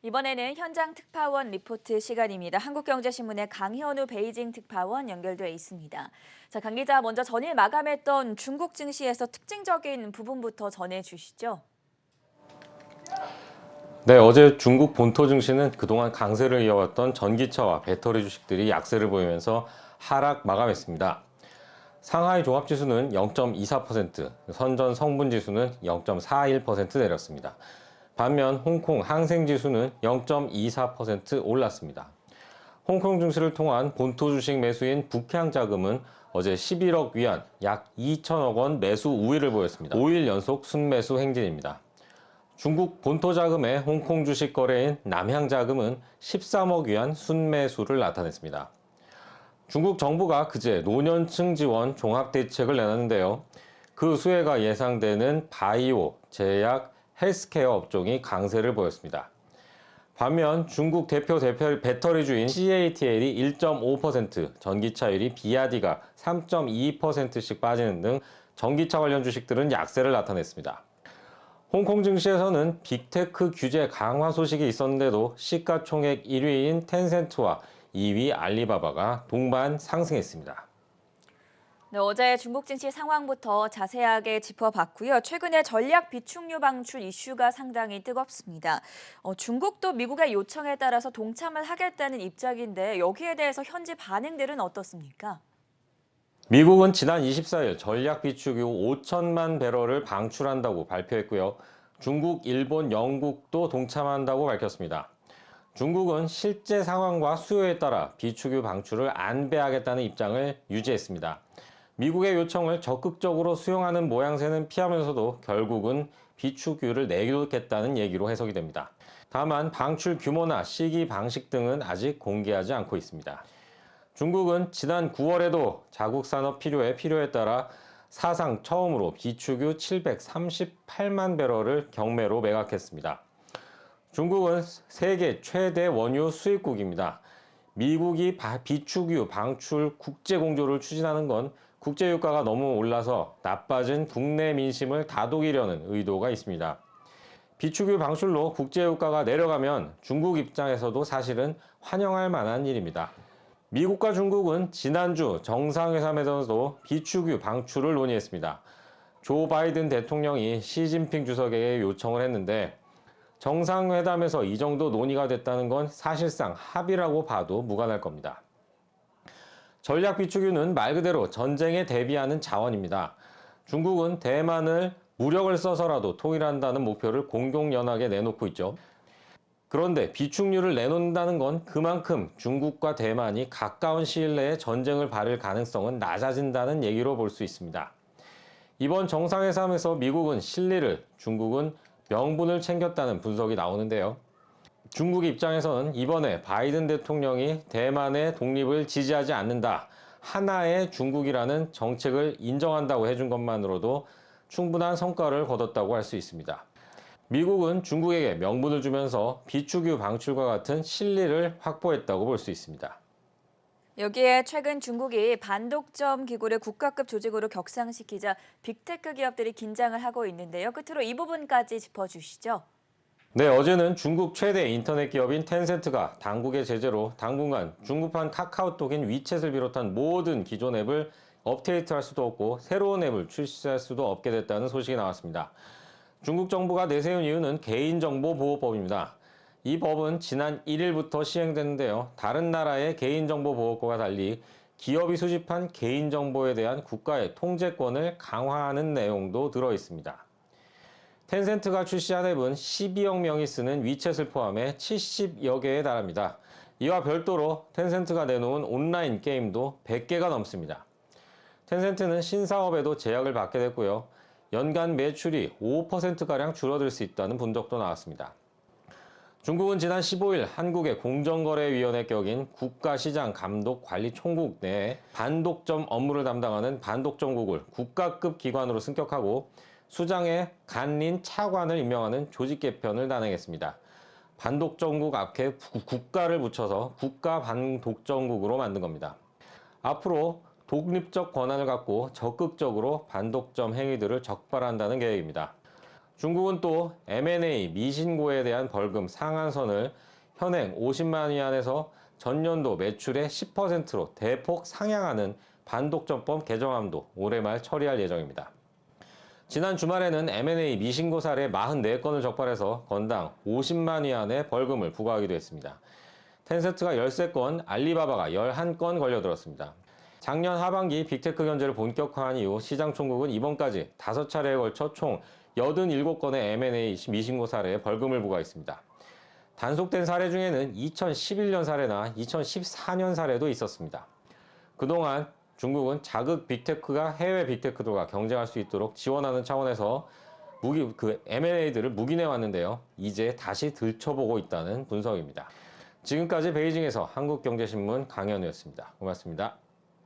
이번에는 현장 특파원 리포트 시간입니다. 한국경제신문의 강현우 베이징 특파원 연결돼 있습니다. 자, 강 기자, 먼저 전일 마감했던 중국 증시에서 특징적인 부분부터 전해주시죠. 네, 어제 중국 본토 증시는 그동안 강세를 이어왔던 전기차와 배터리 주식들이 약세를 보이면서 하락 마감했습니다. 상하이 종합지수는 0.24%, 선전 성분지수는 0.41% 내렸습니다. 반면 홍콩 항생지수는 0.24% 올랐습니다. 홍콩 증시를 통한 본토 주식 매수인 북향자금은 어제 11억 위안, 약 2천억 원 매수 우위를 보였습니다. 5일 연속 순매수 행진입니다. 중국 본토 자금의 홍콩 주식 거래인 남향자금은 13억 위안 순매수를 나타냈습니다. 중국 정부가 그제 노년층 지원 종합대책을 내놨는데요. 그 수혜가 예상되는 바이오, 제약, 헬스케어 업종이 강세를 보였습니다. 반면 중국 대표 배터리주인 CATL이 1.5%, 전기차율이 비아디가 3.2%씩 빠지는 등 전기차 관련 주식들은 약세를 나타냈습니다. 홍콩 증시에서는 빅테크 규제 강화 소식이 있었는데도 시가총액 1위인 텐센트와 2위 알리바바가 동반 상승했습니다. 네, 어제 중국 증시 상황부터 자세하게 짚어봤고요. 최근에 전략 비축유 방출 이슈가 상당히 뜨겁습니다. 중국도 미국의 요청에 따라서 동참을 하겠다는 입장인데 여기에 대해서 현지 반응들은 어떻습니까? 미국은 지난 24일 전략 비축유 5천만 배럴을 방출한다고 발표했고요. 중국, 일본, 영국도 동참한다고 밝혔습니다. 중국은 실제 상황과 수요에 따라 비축유 방출을 안배하겠다는 입장을 유지했습니다. 미국의 요청을 적극적으로 수용하는 모양새는 피하면서도 결국은 비축유를 내놓겠다는 얘기로 해석이 됩니다. 다만 방출 규모나 시기 방식 등은 아직 공개하지 않고 있습니다. 중국은 지난 9월에도 자국 산업 필요에 따라 사상 처음으로 비축유 738만 배럴을 경매로 매각했습니다. 중국은 세계 최대 원유 수입국입니다. 미국이 비축유 방출 국제 공조를 추진하는 건 국제 유가가 너무 올라서 나빠진 국내 민심을 다독이려는 의도가 있습니다. 비축유 방출로 국제 유가가 내려가면 중국 입장에서도 사실은 환영할 만한 일입니다. 미국과 중국은 지난주 정상회담에서도 비축유 방출을 논의했습니다. 조 바이든 대통령이 시진핑 주석에게 요청을 했는데 정상회담에서 이 정도 논의가 됐다는 건 사실상 합의라고 봐도 무관할 겁니다. 전략 비축유는 말 그대로 전쟁에 대비하는 자원입니다. 중국은 대만을 무력을 써서라도 통일한다는 목표를 공공연하게 내놓고 있죠. 그런데 비축유를 내놓는다는 건 그만큼 중국과 대만이 가까운 시일 내에 전쟁을 벌일 가능성은 낮아진다는 얘기로 볼 수 있습니다. 이번 정상회담에서 미국은 실리를, 중국은 명분을 챙겼다는 분석이 나오는데요. 중국 입장에서는 이번에 바이든 대통령이 대만의 독립을 지지하지 않는다, 하나의 중국이라는 정책을 인정한다고 해준 것만으로도 충분한 성과를 거뒀다고 할 수 있습니다. 미국은 중국에게 명분을 주면서 비축유 방출과 같은 실리를 확보했다고 볼 수 있습니다. 여기에 최근 중국이 반독점 기구를 국가급 조직으로 격상시키자 빅테크 기업들이 긴장을 하고 있는데요. 끝으로 이 부분까지 짚어주시죠. 네, 어제는 중국 최대 인터넷 기업인 텐센트가 당국의 제재로 당분간 중국판 카카오톡인 위챗을 비롯한 모든 기존 앱을 업데이트할 수도 없고 새로운 앱을 출시할 수도 없게 됐다는 소식이 나왔습니다. 중국 정부가 내세운 이유는 개인정보보호법입니다. 이 법은 지난 1일부터 시행됐는데요. 다른 나라의 개인정보보호법과 달리 기업이 수집한 개인정보에 대한 국가의 통제권을 강화하는 내용도 들어 있습니다. 텐센트가 출시한 앱은 12억 명이 쓰는 위챗을 포함해 70여 개에 달합니다. 이와 별도로 텐센트가 내놓은 온라인 게임도 100개가 넘습니다. 텐센트는 신사업에도 제약을 받게 됐고요. 연간 매출이 5%가량 줄어들 수 있다는 분석도 나왔습니다. 중국은 지난 15일 한국의 공정거래위원회 격인 국가시장감독관리총국 내에 반독점 업무를 담당하는 반독점국을 국가급 기관으로 승격하고 수장에 간린 차관을 임명하는 조직 개편을 단행했습니다. 반독점국 앞에 국가를 붙여서 국가반독점국으로 만든 겁니다. 앞으로 독립적 권한을 갖고 적극적으로 반독점 행위들을 적발한다는 계획입니다. 중국은 또 M&A 미신고에 대한 벌금 상한선을 현행 50만 위안에서 전년도 매출의 10%로 대폭 상향하는 반독점법 개정안도 올해 말 처리할 예정입니다. 지난 주말에는 M&A 미신고 사례 44건을 적발해서 건당 50만 위안의 벌금을 부과하기도 했습니다. 텐센트가 13건, 알리바바가 11건 걸려들었습니다. 작년 하반기 빅테크 견제를 본격화한 이후 시장 총국은 이번까지 5차례에 걸쳐 총 87건의 M&A 미신고 사례에 벌금을 부과했습니다. 단속된 사례 중에는 2011년 사례나 2014년 사례도 있었습니다. 그동안 중국은 자국 빅테크가 해외 빅테크들과 경쟁할 수 있도록 지원하는 차원에서 M&A들을 묵인해 왔는데요. 이제 다시 들춰보고 있다는 분석입니다. 지금까지 베이징에서 한국경제신문 강현우였습니다. 고맙습니다.